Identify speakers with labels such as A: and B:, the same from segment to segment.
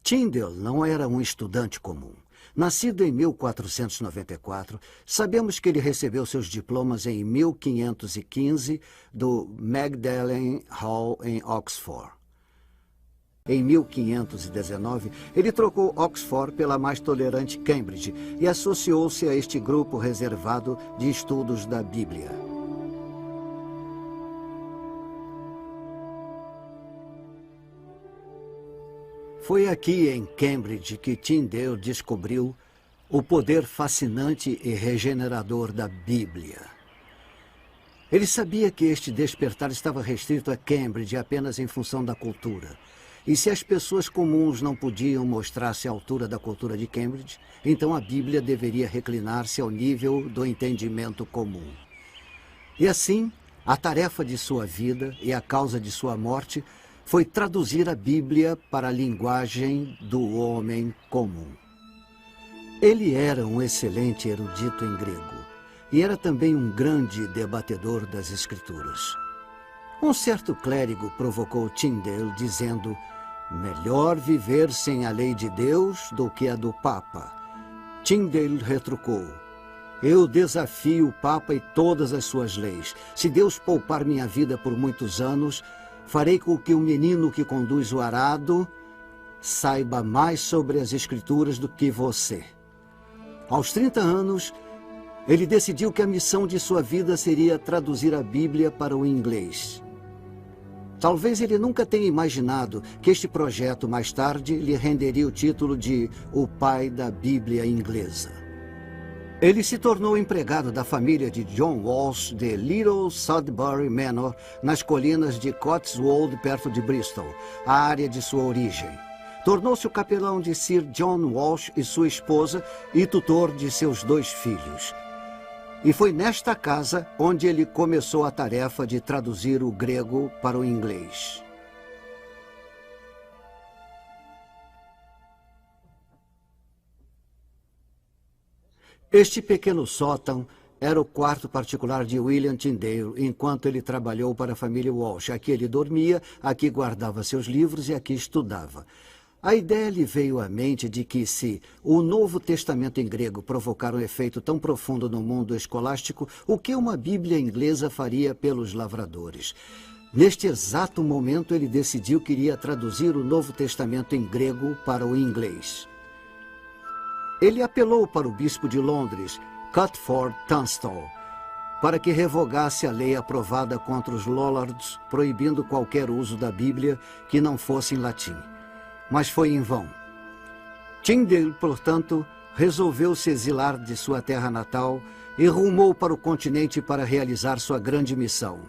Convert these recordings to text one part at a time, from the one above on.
A: Tyndale não era um estudante comum. Nascido em 1494, sabemos que ele recebeu seus diplomas em 1515 do Magdalen Hall em Oxford. Em 1519, ele trocou Oxford pela mais tolerante Cambridge e associou-se a este grupo reservado de estudos da Bíblia. Foi aqui em Cambridge que Tyndale descobriu o poder fascinante e regenerador da Bíblia. Ele sabia que este despertar estava restrito a Cambridge apenas em função da cultura. E se as pessoas comuns não podiam mostrar-se à altura da cultura de Cambridge, então a Bíblia deveria reclinar-se ao nível do entendimento comum. E assim, a tarefa de sua vida e a causa de sua morte foi traduzir a Bíblia para a linguagem do homem comum. Ele era um excelente erudito em grego e era também um grande debatedor das Escrituras. Um certo clérigo provocou Tyndale dizendo: melhor viver sem a lei de Deus do que a do Papa. Tyndale retrucou: eu desafio o Papa e todas as suas leis. Se Deus poupar minha vida por muitos anos, farei com que o menino que conduz o arado saiba mais sobre as Escrituras do que você. Aos 30 anos, ele decidiu que a missão de sua vida seria traduzir a Bíblia para o inglês. Talvez ele nunca tenha imaginado que este projeto mais tarde lhe renderia o título de o pai da Bíblia inglesa. Ele se tornou empregado da família de John Walsh de Little Sudbury Manor, nas colinas de Cotswold, perto de Bristol, a área de sua origem. Tornou-se o capelão de Sir John Walsh e sua esposa e tutor de seus 2 filhos. E foi nesta casa onde ele começou a tarefa de traduzir o grego para o inglês. Este pequeno sótão era o quarto particular de William Tyndale, enquanto ele trabalhou para a família Walsh. Aqui ele dormia, aqui guardava seus livros e aqui estudava. A ideia lhe veio à mente de que, se o Novo Testamento em grego provocar um efeito tão profundo no mundo escolástico, o que uma Bíblia inglesa faria pelos lavradores? Neste exato momento, ele decidiu que iria traduzir o Novo Testamento em grego para o inglês. Ele apelou para o bispo de Londres, Cuthford Tunstall, para que revogasse a lei aprovada contra os Lollards, proibindo qualquer uso da Bíblia que não fosse em latim. Mas foi em vão. Tyndale, portanto, resolveu se exilar de sua terra natal e rumou para o continente para realizar sua grande missão.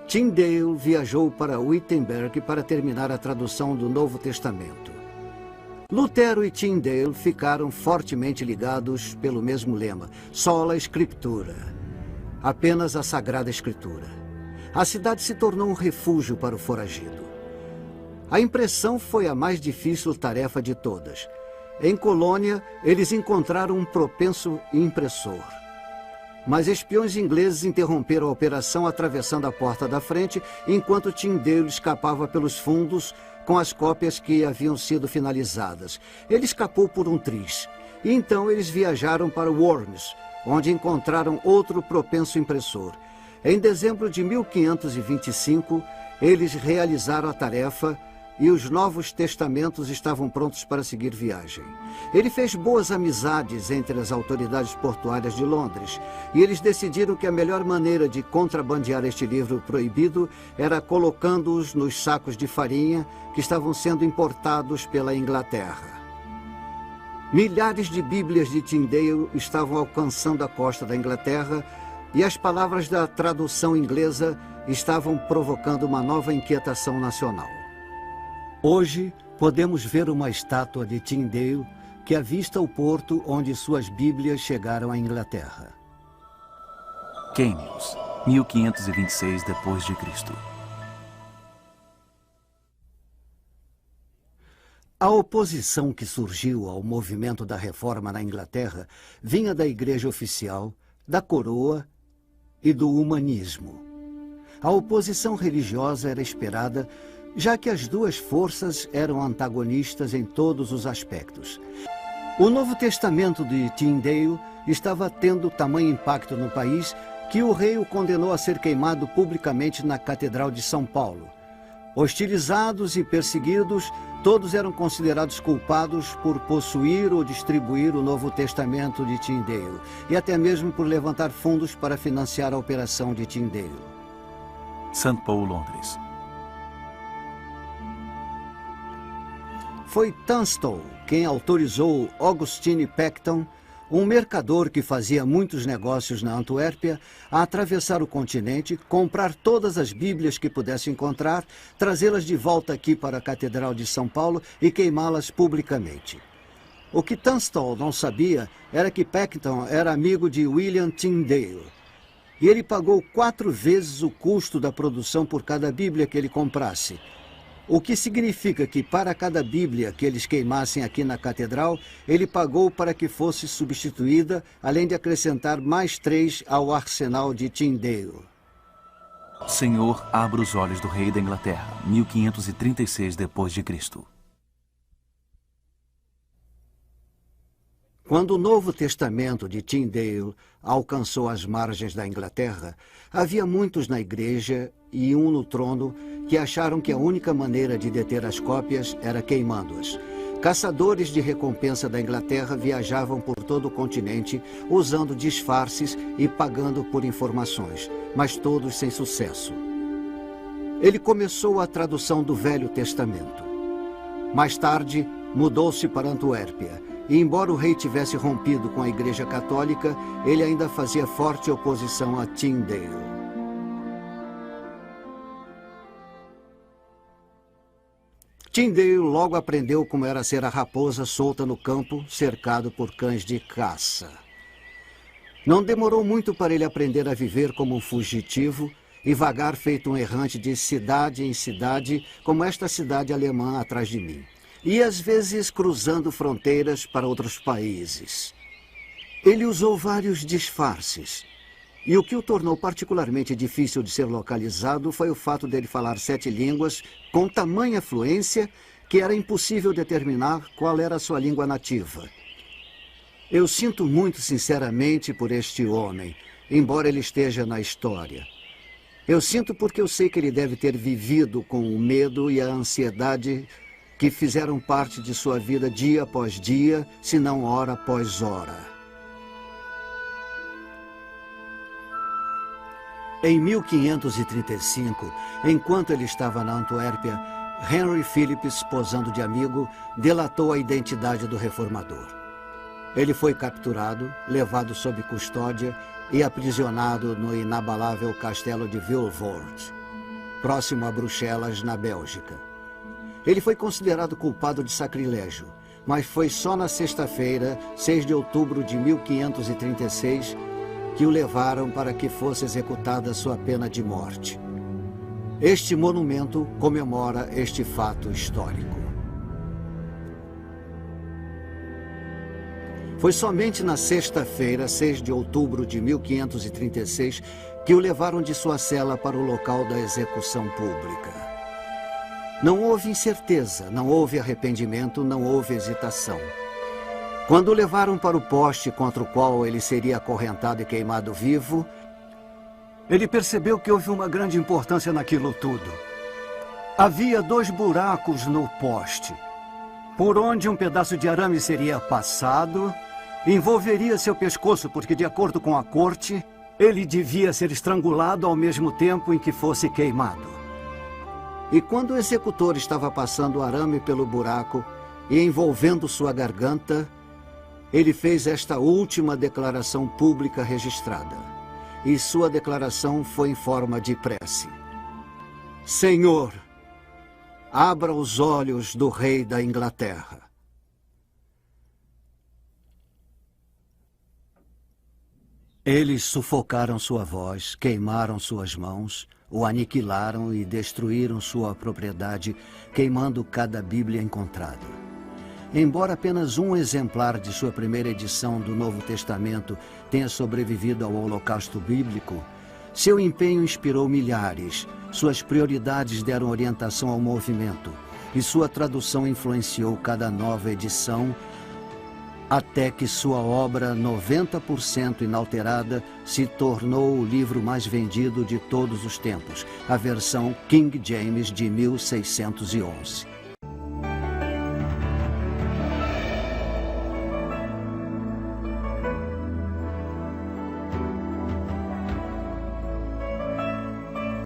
A: Tyndale viajou para Wittenberg para terminar a tradução do Novo Testamento. Lutero e Tyndale ficaram fortemente ligados pelo mesmo lema: sola scriptura, apenas a Sagrada Escritura. A cidade se tornou um refúgio para o foragido. A impressão foi a mais difícil tarefa de todas. Em Colônia, eles encontraram um propenso impressor. Mas espiões ingleses interromperam a operação atravessando a porta da frente, enquanto Tyndale escapava pelos fundos com as cópias que haviam sido finalizadas. Ele escapou por um triz. E então eles viajaram para Worms, onde encontraram outro propenso impressor. Em dezembro de 1525, eles realizaram a tarefa e os Novos Testamentos estavam prontos para seguir viagem. Ele fez boas amizades entre as autoridades portuárias de Londres, e eles decidiram que a melhor maneira de contrabandear este livro proibido era colocando-os nos sacos de farinha que estavam sendo importados pela Inglaterra. Milhares de Bíblias de Tyndale estavam alcançando a costa da Inglaterra, e as palavras da tradução inglesa estavam provocando uma nova inquietação nacional. Hoje, podemos ver uma estátua de Tyndale que avista o porto onde suas Bíblias chegaram à Inglaterra.
B: Cambridge, 1526 d.C.
A: A oposição que surgiu ao movimento da reforma na Inglaterra vinha da Igreja Oficial, da Coroa e do humanismo. A oposição religiosa era esperada já que as duas forças eram antagonistas em todos os aspectos. O Novo Testamento de Tyndale estava tendo tamanho impacto no país que o rei o condenou a ser queimado publicamente na Catedral de São Paulo. Hostilizados e perseguidos, todos eram considerados culpados por possuir ou distribuir o Novo Testamento de Tyndale, e até mesmo por levantar fundos para financiar a operação de Tyndale.
B: St. Paul, Londres.
A: Foi Tunstall quem autorizou Augustine Peckham, um mercador que fazia muitos negócios na Antuérpia, a atravessar o continente, comprar todas as Bíblias que pudesse encontrar, trazê-las de volta aqui para a Catedral de São Paulo e queimá-las publicamente. O que Tunstall não sabia era que Peckham era amigo de William Tyndale. E ele pagou 4 vezes o custo da produção por cada Bíblia que ele comprasse. O que significa que para cada Bíblia que eles queimassem aqui na Catedral, ele pagou para que fosse substituída, além de acrescentar mais 3 ao arsenal de Tyndale.
B: Senhor, abra os olhos do rei da Inglaterra, 1536 d.C.
A: Quando o Novo Testamento de Tyndale alcançou as margens da Inglaterra, havia muitos na igreja e um no trono que acharam que a única maneira de deter as cópias era queimando-as. Caçadores de recompensa da Inglaterra viajavam por todo o continente usando disfarces e pagando por informações, mas todos sem sucesso. Ele começou a tradução do Velho Testamento. Mais tarde, mudou-se para Antuérpia, e embora o rei tivesse rompido com a Igreja Católica, ele ainda fazia forte oposição a Tyndale. Tyndale logo aprendeu como era ser a raposa solta no campo, cercado por cães de caça. Não demorou muito para ele aprender a viver como um fugitivo e vagar feito um errante de cidade em cidade, como esta cidade alemã atrás de mim. E às vezes cruzando fronteiras para outros países. Ele usou vários disfarces. E o que o tornou particularmente difícil de ser localizado foi o fato dele falar 7 línguas com tamanha fluência que era impossível determinar qual era a sua língua nativa. Eu sinto muito sinceramente por este homem, embora ele esteja na história. Eu sinto porque eu sei que ele deve ter vivido com o medo e a ansiedade que fizeram parte de sua vida dia após dia, se não hora após hora. Em 1535, enquanto ele estava na Antuérpia, Henry Phillips, posando de amigo, delatou a identidade do reformador. Ele foi capturado, levado sob custódia e aprisionado no inabalável castelo de Vilvoorde, próximo a Bruxelas, na Bélgica. Ele foi considerado culpado de sacrilégio, mas foi só na sexta-feira, 6 de outubro de 1536, que o levaram para que fosse executada sua pena de morte. Este monumento comemora este fato histórico. Foi somente na sexta-feira, 6 de outubro de 1536, que o levaram de sua cela para o local da execução pública. Não houve incerteza, não houve arrependimento, não houve hesitação. Quando o levaram para o poste contra o qual ele seria acorrentado e queimado vivo, ele percebeu que houve uma grande importância naquilo tudo. Havia 2 buracos no poste, por onde um pedaço de arame seria passado, envolveria seu pescoço, porque, de acordo com a corte, ele devia ser estrangulado ao mesmo tempo em que fosse queimado. E quando o executor estava passando o arame pelo buraco e envolvendo sua garganta, ele fez esta última declaração pública registrada. E sua declaração foi em forma de prece. Senhor, abra os olhos do rei da Inglaterra. Eles sufocaram sua voz, queimaram suas mãos, o aniquilaram e destruíram sua propriedade, queimando cada Bíblia encontrada. Embora apenas um exemplar de sua primeira edição do Novo Testamento tenha sobrevivido ao Holocausto Bíblico, Seu empenho inspirou milhares, suas prioridades deram orientação ao movimento e sua tradução influenciou cada nova edição, até que sua obra, 90% inalterada, se tornou o livro mais vendido de todos os tempos, a versão King James de 1611.